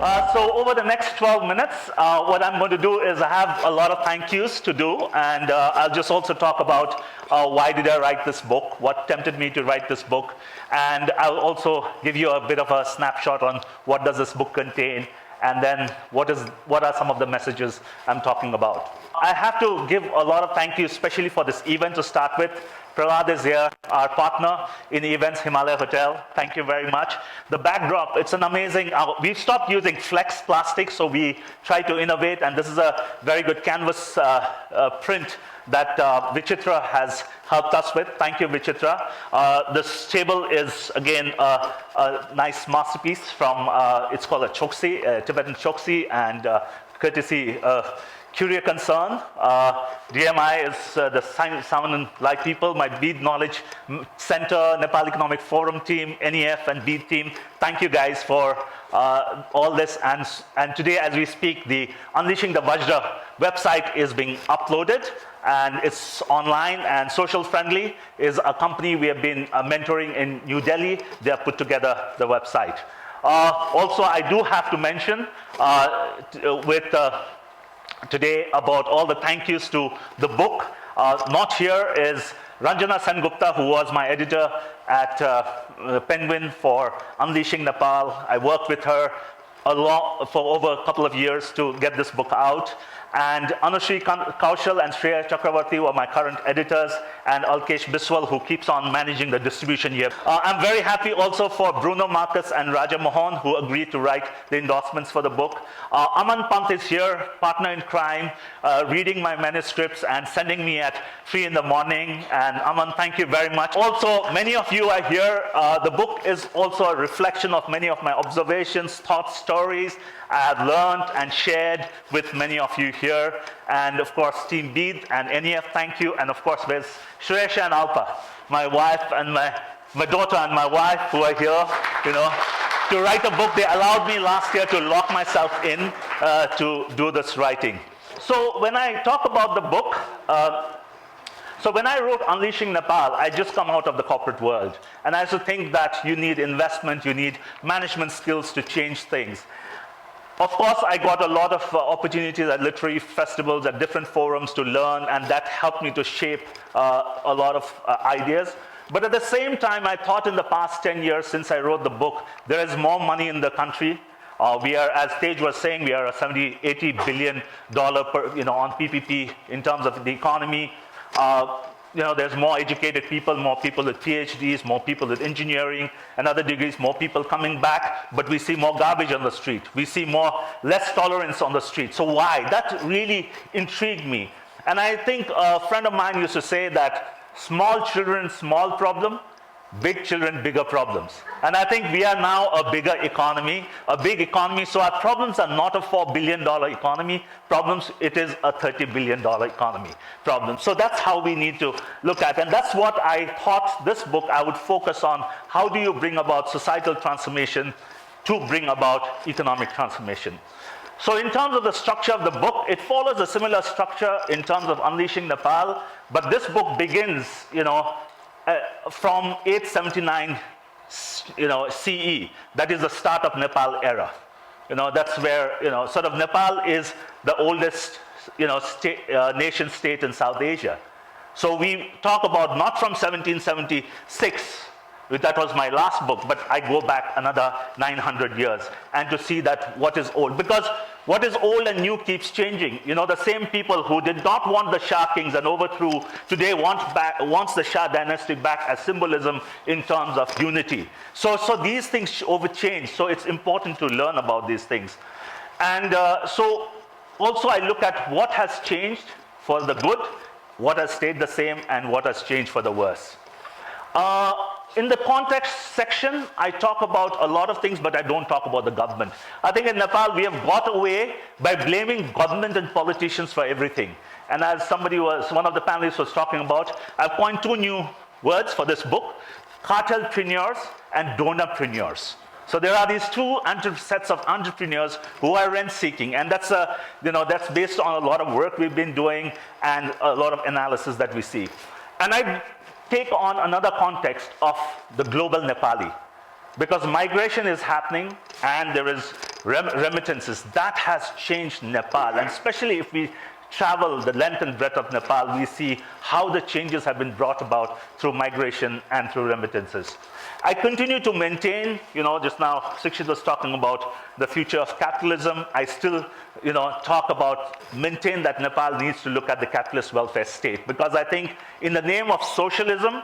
So over the next 12 minutes, what I'm going to do is I have a lot of thank yous to do, and I'll just also talk about why did I write this book, what tempted me to write this book, and I'll also give you a bit of a snapshot on what does this book contain, and then what are some of the messages I'm talking about. I have to give a lot of thank yous, especially for this event to start with. Prahlad is here, our partner in events, Himalaya Hotel. Thank you very much. The backdrop, it's an amazing, we've stopped using flex plastic, so we try to innovate, and this is a very good canvas print that Vichitra has helped us with. Thank you, Vichitra. This table is, again, a nice masterpiece from, it's called a choksi, Tibetan choksi, and courtesy Curia Concern. DMI is the Sound and Light people, my Bead Knowledge Center, Nepal Economic Forum team, NEF and Bead team. Thank you guys for all this. And today, as we speak, the Unleashing the Vajra website is being uploaded, and it's online and social friendly. Is a company we have been mentoring in New Delhi. They have put together the website. Also, I do have to mention today about all the thank yous to the book. Not here is Ranjana Sengupta, who was my editor at Penguin for Unleashing Nepal. I worked with her for over a couple of years to get this book out. And Anushri Kaushal and Shreya Chakravarti were my current editors, and Alkesh Biswal, who keeps on managing the distribution here. I'm very happy also for Bruno Marcus and Raja Mohan, who agreed to write the endorsements for the book. Aman Pant is here, partner in crime, reading my manuscripts and sending me at 3 in the morning. And Aman, thank you very much. Also, many of you are here. The book is also a reflection of many of my observations, thoughts, stories I have learned and shared with many of you here. And of course, Team Bead and NEF, thank you. And of course, there's Shresha and Alpa, my wife and my daughter and my wife who are here, to write a book. They allowed me last year to lock myself in to do this writing. So when I talk about the book, so when I wrote Unleashing Nepal, I just come out of the corporate world. And I used to think that you need investment, you need management skills to change things. Of course, I got a lot of opportunities at literary festivals, at different forums to learn, and that helped me to shape a lot of ideas. But at the same time, I thought in the past 10 years since I wrote the book, there is more money in the country. We are, as Tej was saying, we are a $70, $80 billion on PPP in terms of the economy. There's more educated people, more people with PhDs, more people with engineering and other degrees, more people coming back, but we see more garbage on the street. We see less tolerance on the street. So why? That really intrigued me. And I think a friend of mine used to say that small children, small problem, big children, bigger problems. And I think we are now a big economy. So our problems are not a $4 billion economy problems, it is a $30 billion economy problem. So that's how we need to look at. And that's what I thought this book I would focus on. How do you bring about societal transformation to bring about economic transformation? So in terms of the structure of the book, it follows a similar structure in terms of Unleashing Nepal, but this book begins, from 879, CE. That is the start of Nepal era. That's where, sort of Nepal is the oldest, nation state in South Asia. So we talk about not from 1776, that was my last book, but I go back another 900 years and to see that what is old. Because what is old and new keeps changing. The same people who did not want the Shah kings and overthrew, today wants the Shah dynasty back as symbolism in terms of unity. So these things overchange. So it's important to learn about these things. And so also I look at what has changed for the good, what has stayed the same, and what has changed for the worse. In the context section, I talk about a lot of things, but I don't talk about the government. I think in Nepal, we have got away by blaming government and politicians for everything. And as one of the panelists was talking about, I've coined 2 new words for this book, cartelpreneurs and donorpreneurs. So there are these 2 sets of entrepreneurs who are rent-seeking, and that's based on a lot of work we've been doing and a lot of analysis that we see. And I take on another context of the global Nepali. Because migration is happening, and there is remittances. That has changed Nepal, and especially if we travel the length and breadth of Nepal, we see how the changes have been brought about through migration and through remittances. I continue to maintain, just now Sikshit was talking about the future of capitalism. I still, maintain that Nepal needs to look at the capitalist welfare state, because I think in the name of socialism,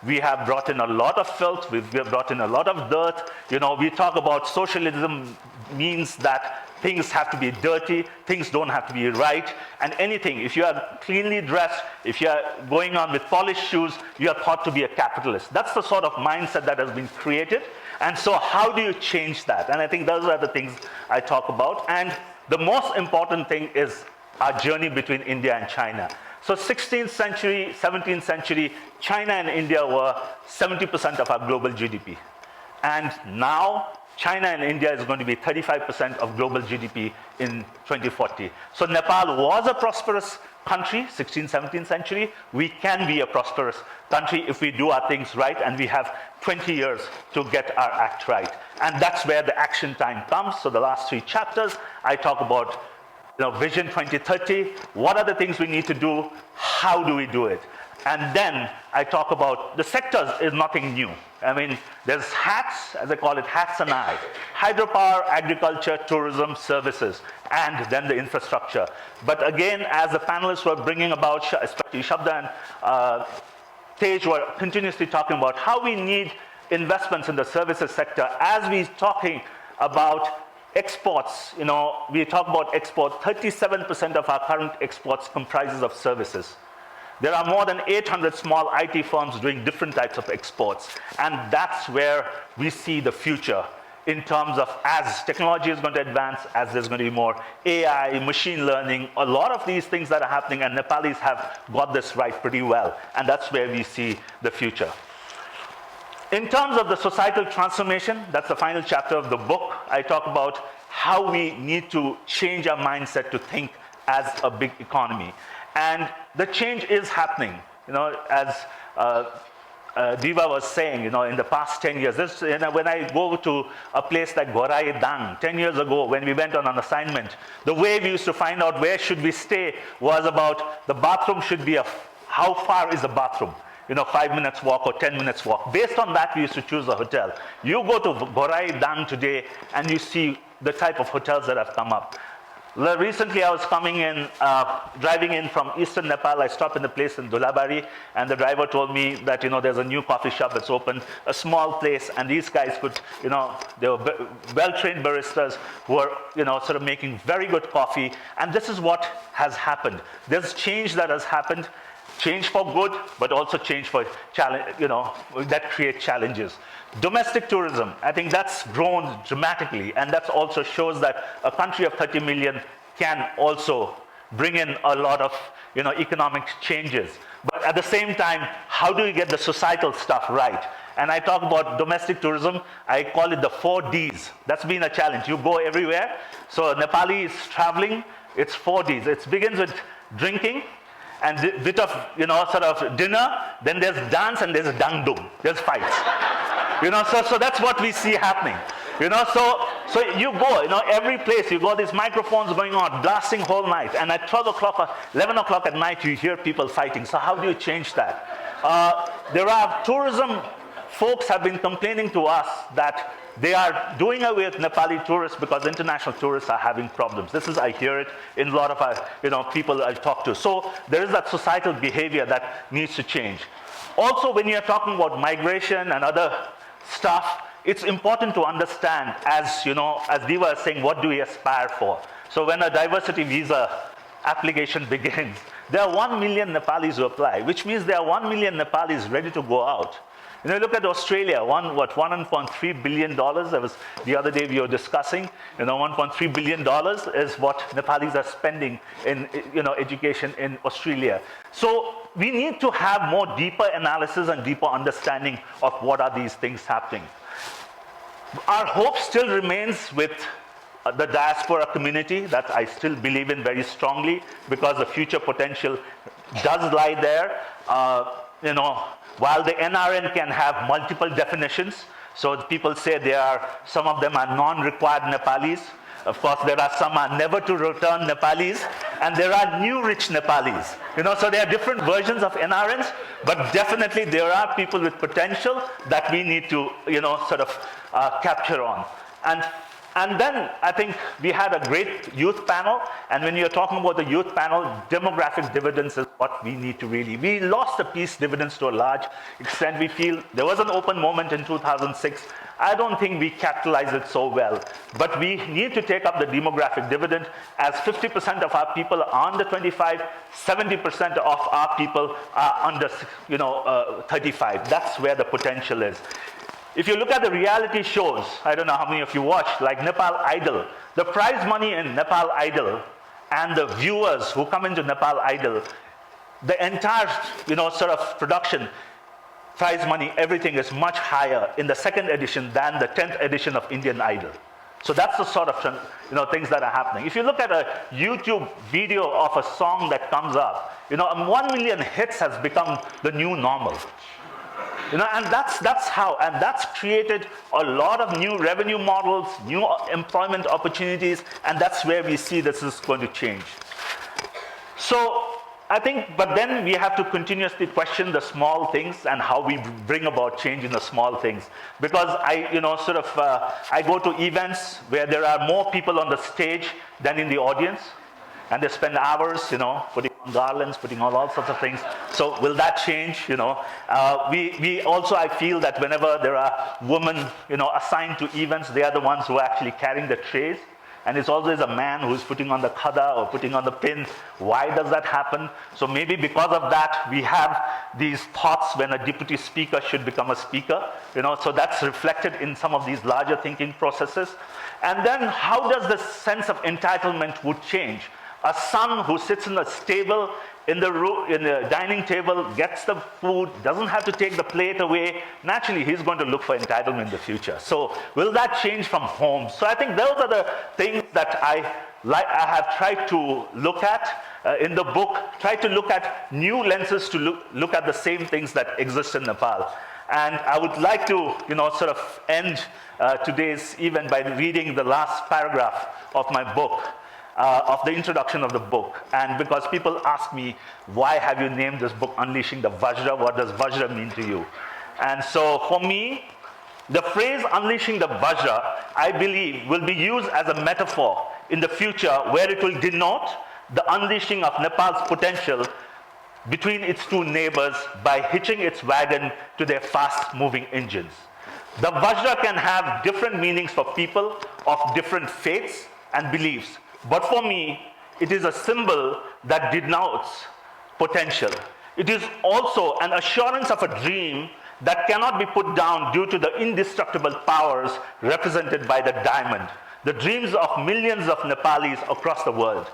we have brought in a lot of filth, we have brought in a lot of dirt. We talk about socialism means that things have to be dirty, things don't have to be right, and anything, if you are cleanly dressed, if you are going on with polished shoes, you are thought to be a capitalist. That's the sort of mindset that has been created. And so how do you change that? And I think those are the things I talk about. And the most important thing is our journey between India and China. So 16th century, 17th century, China and India were 70% of our global GDP. And now China and India is going to be 35% of global GDP in 2040. So Nepal was a prosperous country, 16th, 17th century. We can be a prosperous country if we do our things right, and we have 20 years to get our act right. And that's where the action time comes. So the last 3 chapters, I talk about Vision 2030, what are the things we need to do, how do we do it? And then I talk about the sectors is nothing new. I mean, there's HATS, as I call it, HATS and I. Hydropower, agriculture, tourism, services, and then the infrastructure. But again, as the panelists were bringing about, especially Shabda and Tej were continuously talking about how we need investments in the services sector. As we're talking about exports, we talk about export, 37% of our current exports comprises of services. There are more than 800 small IT firms doing different types of exports. And that's where we see the future in terms of as technology is going to advance, as there's going to be more AI, machine learning, a lot of these things that are happening, and Nepalis have got this right pretty well. And that's where we see the future. In terms of the societal transformation, that's the final chapter of the book. I talk about how we need to change our mindset to think as a big economy. And the change is happening, as Diva was saying, in the past 10 years. When I go to a place like Gorai Dang, 10 years ago, when we went on an assignment, the way we used to find out where should we stay was about the bathroom should be how far is the bathroom? 5 minutes walk or 10 minutes walk. Based on that, we used to choose a hotel. You go to Gorai Dang today, and you see the type of hotels that have come up. Recently, I was driving in from eastern Nepal. I stopped in a place in Dulabari, and the driver told me that, there's a new coffee shop that's open, a small place, and these guys could, they were well-trained baristas who were, sort of making very good coffee. And this is what has happened. There's change that has happened, change for good, but also change for challenge, that create challenges. Domestic tourism, I think that's grown dramatically, and that also shows that a country of 30 million can also bring in a lot of economic changes. But at the same time, how do you get the societal stuff right? And I talk about domestic tourism, I call it the 4 Ds. That's been a challenge. You go everywhere. So Nepali is traveling, it's 4 Ds. It begins with drinking, and a bit of, sort of dinner, then there's dance, and there's dangdung, there's fights. So that's what we see happening. So you go, every place you go, these microphones going on, blasting whole night, and at 12 o'clock or 11 o'clock at night, you hear people fighting. So how do you change that? There are tourism folks have been complaining to us that they are doing away with Nepali tourists because international tourists are having problems. I hear it in a lot of our, people I talk to. So there is that societal behavior that needs to change. Also, when you're talking about migration and other stuff, it's important to understand, as Diva is saying, what do we aspire for? So when a diversity visa application begins, there are 1 million Nepalis who apply, which means there are 1 million Nepalis ready to go out. Look at Australia, $1.3 billion. That was the other day we were discussing. $1.3 billion is what Nepalis are spending in education in Australia. So we need to have more deeper analysis and deeper understanding of what are these things happening. Our hope still remains with the diaspora community that I still believe in very strongly, because the future potential does lie there. While the NRN can have multiple definitions, So people say some of them are non-required Nepalis. Of course, there are some are never to return Nepalis, and there are new rich Nepalis. So there are different versions of NRNs, but definitely there are people with potential that we need to, sort of capture on. And then I think we had a great youth panel, and when you're talking about the youth panel, demographic dividends is what we need to we lost the peace dividends to a large extent. We feel there was an open moment in 2006. I don't think we capitalized it so well, but we need to take up the demographic dividend as 50% of our people are under 25, 70% of our people are under 35. That's where the potential is. If you look at the reality shows, I don't know how many of you watched, like Nepal Idol, the prize money in Nepal Idol and the viewers who come into Nepal Idol, the entire, sort of production, prize money, everything is much higher in the second edition than the 10th edition of Indian Idol. So that's the sort of, things that are happening. If you look at a YouTube video of a song that comes up, 1 million hits has become the new normal. And that's created a lot of new revenue models, new employment opportunities, and that's where we see this is going to change. So I think, but then we have to continuously question the small things and how we bring about change in the small things. Because I go to events where there are more people on the stage than in the audience, and they spend hours, putting on garlands, putting on all sorts of things. So will that change? We also, I feel that whenever there are women, assigned to events, they are the ones who are actually carrying the trays. And it's always a man who's putting on the khada or putting on the pin. Why does that happen? So maybe because of that, we have these thoughts when a deputy speaker should become a speaker. So that's reflected in some of these larger thinking processes. And then how does the sense of entitlement would change? A son who sits in the stable, in the dining table, gets the food, doesn't have to take the plate away. Naturally, he's going to look for entitlement in the future. So will that change from home? So I think those are the things that I have tried to look at in the book, try to look at new lenses to look at the same things that exist in Nepal. And I would like to, sort of end today's event by reading the last paragraph of my book. Of the introduction of the book. And because people ask me, why have you named this book Unleashing the Vajra? What does Vajra mean to you? And so for me, the phrase Unleashing the Vajra, I believe, will be used as a metaphor in the future where it will denote the unleashing of Nepal's potential between its two neighbors by hitching its wagon to their fast-moving engines. The Vajra can have different meanings for people of different faiths and beliefs. But for me, it is a symbol that denotes potential. It is also an assurance of a dream that cannot be put down due to the indestructible powers represented by the diamond, the dreams of millions of Nepalis across the world.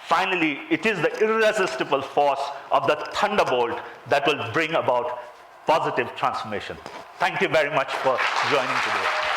Finally, it is the irresistible force of the thunderbolt that will bring about positive transformation. Thank you very much for joining today.